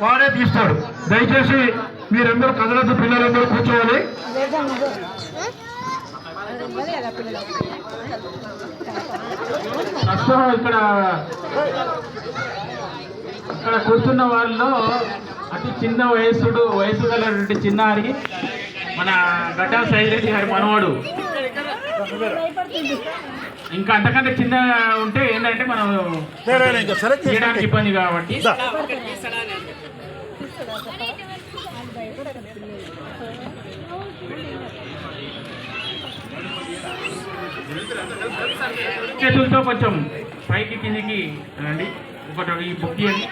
వాడే తీస్తాడు. దయచేసి మీరందరూ కదలద్దు, పిల్లలందరూ కూర్చోవాలి. ఇక్కడ ఇక్కడ కూర్చున్న వాళ్ళలో అతి చిన్న వయసు గలటువంటి చిన్నారి మన గడ్డా సైరెడ్డి గారి మనవాడు. ఇంకా అంతకంటే చిన్న ఉంటే ఏంటంటే మనం చేయడానికి ఇబ్బంది కాబట్టి చేతులతో కొంచెం పైకి కిందికి రండి. ఒకటి ఈ బుక్ చేయండి.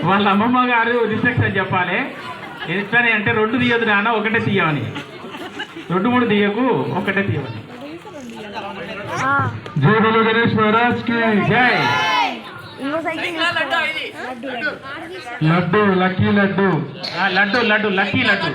వాళ్ళ అమ్మమ్మ గారు రిస్ట్రిక్షన్ చెప్పాలి. ఎట్లని అంటే 2 తీయదు నాన్న, ఒకటే తీయమని. 2, 3 తీయకు, ఒకటే తీయమని. జై బోలో గణేష్ మహారాజ్ కి జై. Laddu lucky laddu, laddu laddu lucky laddu.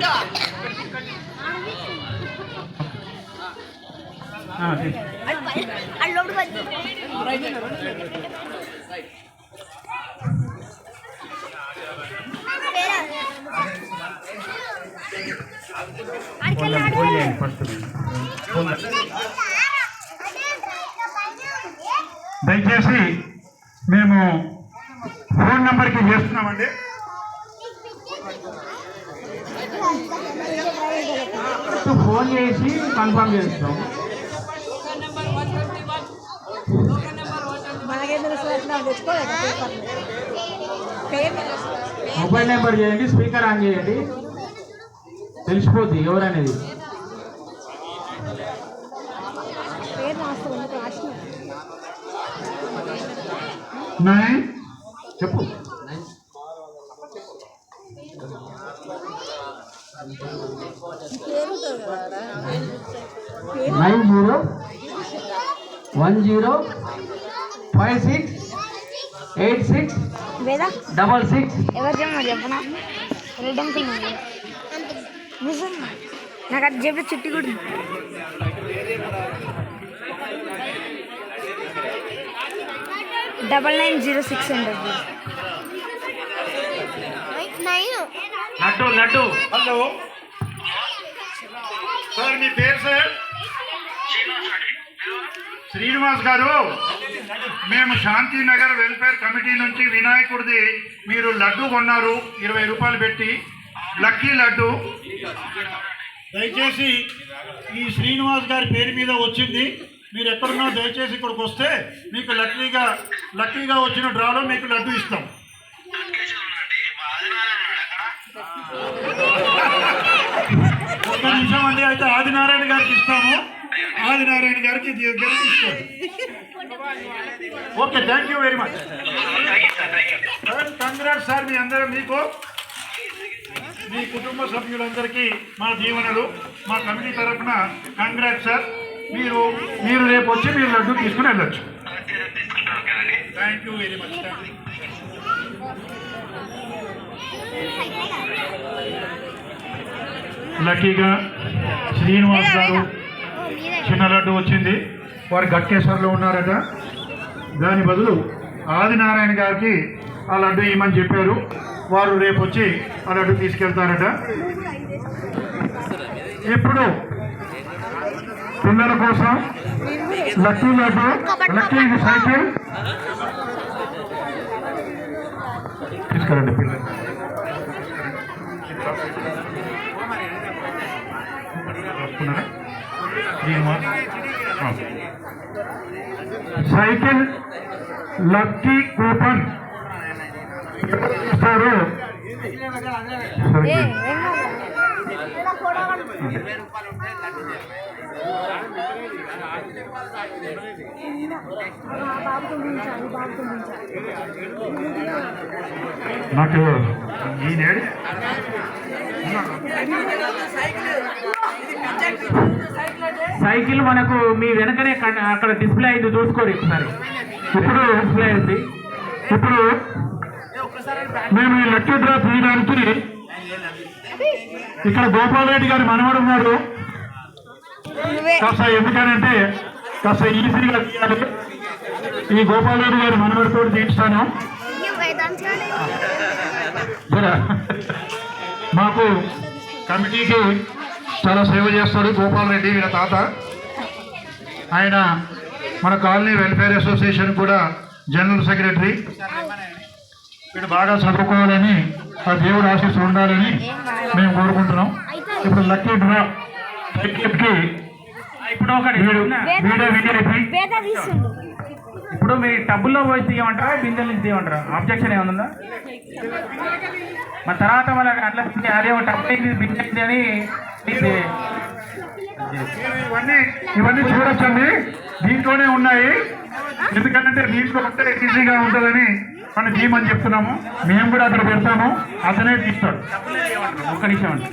దయచేసి మేము ఫోన్ నెంబర్కి చేస్తున్నామండి. ఫోన్ చేసి కన్ఫర్మ్ చేస్తాం. మొబైల్ నెంబర్ చేయండి, స్పీకర్ ఆన్ చేయండి, తెలిసిపోద్ది ఎవరనేది. చెప్పు. 9010568666. ఎవరు చెప్పనా? రెడ్ అంకుల్ నాకు అది చెప్పి చుట్టి కూడా 9906 అండి. లడ్డు లడ్డు. హలో సార్, మీ పేరు సార్? శ్రీనివాస్ గారు, మేము శాంతినగర్ వెల్ఫేర్ కమిటీ నుంచి వినాయకుడిది మీరు లడ్డు కొన్నారు 20 రూపాయలు పెట్టి, లక్కీ లడ్డు. దయచేసి ఈ శ్రీనివాస్ గారి పేరు మీద వచ్చింది. మీరు ఎక్కడున్నా దయచేసి ఇక్కడికి వస్తే మీకు లక్కీగా వచ్చిన డ్రాలో మీకు లడ్డు ఇస్తాం. ఒక్క నిమిషం అండి. అయితే ఆదినారాయణ గారికి ఇస్తాము. ఆదినారాయణ గారికి ఇస్తాం. Okay, thank you very much. Congrats sir. మీ అందరూ, మీకు మీ కుటుంబ సభ్యులందరికీ మా దీవెనలు. మా కమిటీ తరఫున కంగ్రాట్స్ సార్. మీరు రేపు వచ్చి మీరు లడ్డు తీసుకుని వెళ్ళొచ్చు. Thank you very much. లక్కీగా శ్రీనివాస్ గారు చిన్న లడ్డు వచ్చింది. వారు గట్కేశ్వర్లో ఉన్నారట. దాని బదులు ఆదినారాయణ గారికి ఆ లడ్డు ఇవ్వమని చెప్పారు. వారు రేపు వచ్చి ఆ లడ్డు తీసుకెళ్తారట. ఇప్పుడు పిల్లల కోసం లక్కీ లడ్డు, లక్కీ సైకిల్ తీసుకురండి పిల్లలు. సైకిల్ లక్కీ కూపన్ ఇస్తారు. నాకు ఈ నేడు సైకిల్ మనకు మీ వెనకనే అక్కడ డిస్ప్లే అయింది, చూసుకోరు ఒకసారి. ఇప్పుడు డిస్ప్లే అయింది. ఇప్పుడు మేము ఈ లక్కీ డ్రా తీయడానికి ఇక్కడ గోపాల్ రెడ్డి గారి మనవడు ఉన్నారు. కాస్త ఎందుకనంటే కాస్త ఈజీగా తీయాలి. ఈ గోపాలరెడ్డి గారి మనవడితో తీర్చాను. మాకు కమిటీకి చాలా సేవ చేస్తాడు గోపాలరెడ్డి వీళ్ళ తాత. ఆయన మన కాలనీ వెల్ఫేర్ అసోసియేషన్ కూడా జనరల్ సెక్రటరీ. వీడు బాగా చదువుకోవాలని ఆ దేవుడు ఆశీస్సు ఉండాలని మేము కోరుకుంటున్నాం. ఇప్పుడు లక్కీ డ్రా టికెట్కి ఇప్పుడు ఒకటి ఇప్పుడు మీ టబ్బుల్లో పోయి తీయమంటారా, బిందెల నుంచి తీయమంటారా? ఆబ్జెక్షన్ ఏమన్నా? మరి తర్వాత మన అట్లా అదే ఒక టబ్బు బిందె అని ఇవన్నీ చూడొచ్చండి. దీంట్లోనే ఉన్నాయి. ఎందుకంటే దీంట్లో ఉంటే ఈజీగా ఉంటుందని మనం తీయమని చెప్తున్నాము. మేము కూడా అక్కడ పెడతాము, అతనే తీస్తాడు. ఒక్క నిమిషం అండి.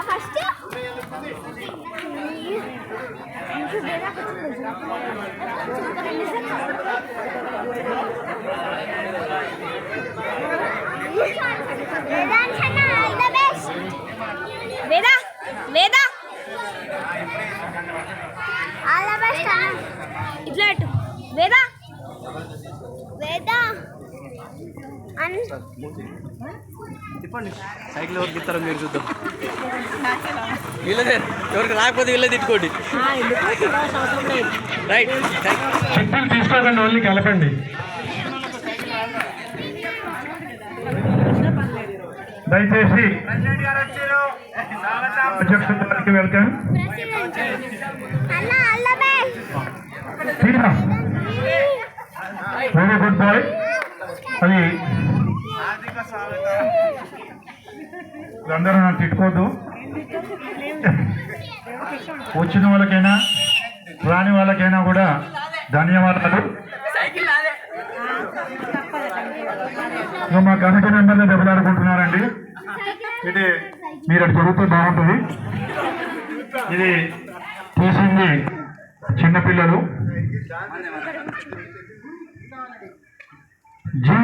ఫస్ట్ వేదా వేదా ఇట్లా వేదా వేదా తిప్పండి. సైకిల్ ఎవరికి ఇస్తారో మీరు చూద్దాం. వీళ్ళదే, ఎవరికి రాకపోతే వీళ్ళే తిట్టుకోండి. రైట్. చిప్పలు తీసుకోకండి, ఓన్లీ కలపండి. దయచేసి అధ్యక్షుడికి వెల్కమ్. Very good boy. అది అందరూ నన్ను తిట్టుకోవద్దు. వచ్చిన వాళ్ళకైనా రాని వాళ్ళకైనా కూడా ధన్యవాదాలు. మా కమిటీ మెంబర్లు దెబ్బలాడుకుంటున్నారండి. ఇది మీరు అటు చదివితే బాగుంటుంది. ఇది తీసింది చిన్నపిల్లలు. G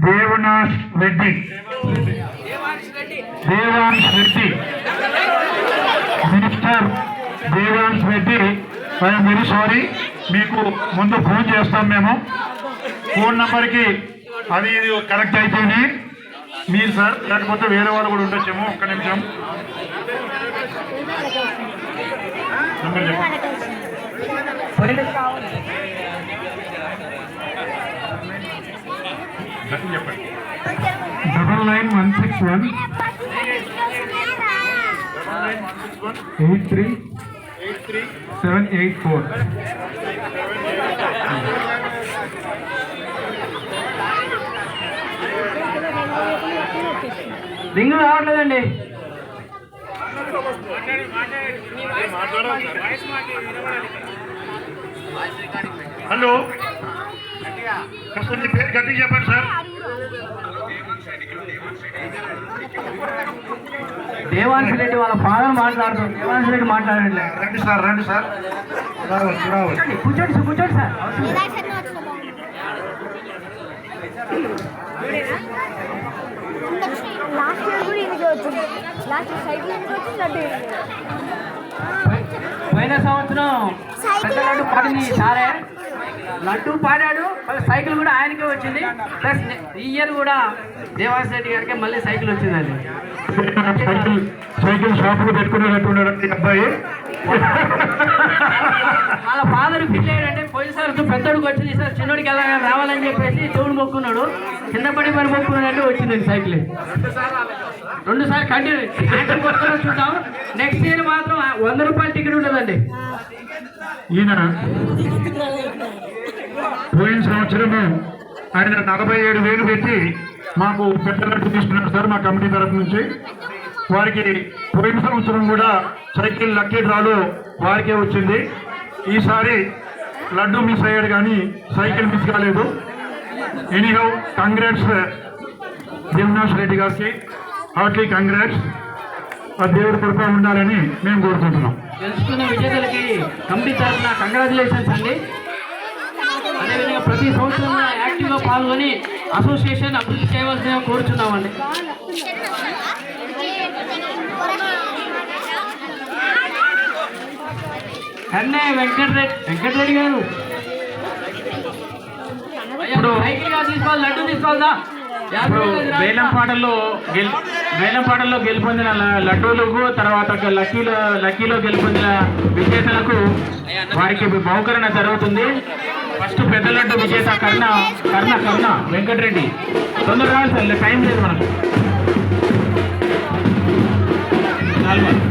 Devanath Reddy, Devansh Reddy, minister Devansh Reddy. I'm very sorry. మీకు ముందు ఫోన్ చేస్తాం మేము. ఫోన్ నంబర్కి అది ఇది కరెక్ట్ అయితేనే మీరు సార్, లేకపోతే వేరే వాళ్ళు కూడా ఉండొచ్చేమో. ఒక్క నిమిషం నంబర్ చెప్పండి. 9916 83784. రింగు రావట్లేదండి. హలో, మీ పేరు గట్టిగా చెప్పండి సార్. దేవాంశ్ రెడ్డి వాళ్ళ ఫాదర్ మాట్లాడుతారు. దేవాంశ్ రెడ్డి మాట్లాడండి. రండి సార్, రండి సార్. రావచ్చు రావచ్చు. కూర్చోండి సార్, కూర్చోండి సార్. లాస్ట్ ఇయర్ కూడా ఇది వచ్చింది. లాస్ట్ సైకిల్ వచ్చింది. పోయిన సంవత్సరం పెద్ద లడ్డు పాడింది సారే. లడ్డు పాడాడు, సైకిల్ కూడా ఆయనకే వచ్చింది. ప్లస్ ఈ ఇయర్ కూడా దేవాంశ్ రెడ్డి గారికి మళ్ళీ సైకిల్ వచ్చిందండి. సైకిల్ షాపులు పెట్టుకునేటట్టున్నాడు అబ్బాయి. వాళ్ళ ఫాదర్ ఫీల్ అయ్యాడంటే పోయినసారి పెద్దోడికి వచ్చింది, సార్ చిన్నోడికి ఎలా రావాలని చెప్పేసి దేవుడు మొక్కున్నాడు. చిన్నప్పటి మరి మొక్కున్నాడంటే వచ్చిందండి సైకిల్. 2 సార్లు కంటిన్యూ చూద్దాం. నెక్స్ట్ ఇయర్ మాత్రం 100 రూపాయల టికెట్ ఉంటుందండి. ఈయన పోయిన సంవత్సరము ఆయన 47,000 పెట్టి మాకు పెద్ద లడ్డు తీసుకున్నారు సార్ మా కమిటీ తరఫు నుంచి. వారికి పోయిన సంవత్సరం కూడా సైకిల్ లక్కీ డ్రాలో వారికే వచ్చింది. ఈసారి లడ్డు మిస్ అయ్యాడు కానీ సైకిల్ మిస్ కాలేదు. ఎనీహౌ కంగ్రాట్స్ దేవనాథ్ రెడ్డి గారికి, హార్ట్లీ కంగ్రాట్స్. ఆ దేవుడి కృప ఉండాలని మేము కోరుకుంటున్నాం. గెలుచుకున్న విజేతలకి కమిటీ తరఫున కంగ్రాచులేషన్స్ అండి. అదేవిధంగా ప్రతి సంవత్సరం యాక్టివ్గా పాల్గొని అసోసియేషన్ అభివృద్ధి చేయవలసిందిగా కోరుచున్నామండి. కన్నే వెంకటరెడ్డి గారు ఇప్పుడు తీసుకోవాలి, లడ్డు తీసుకోవాలా? ఇప్పుడు వేలంపాటల్లో గెలుపొందిన లడ్డూలకు, తర్వాత లక్కీలో గెలుపొందిన విజేతలకు వారికి బహుకరణ జరుగుతుంది. ఫస్ట్ పెద్ద లడ్డు విజేత కర్ణ వెంకటరెడ్డి. తొందరగా రావాలి సార్, టైం లేదు మనకు. 4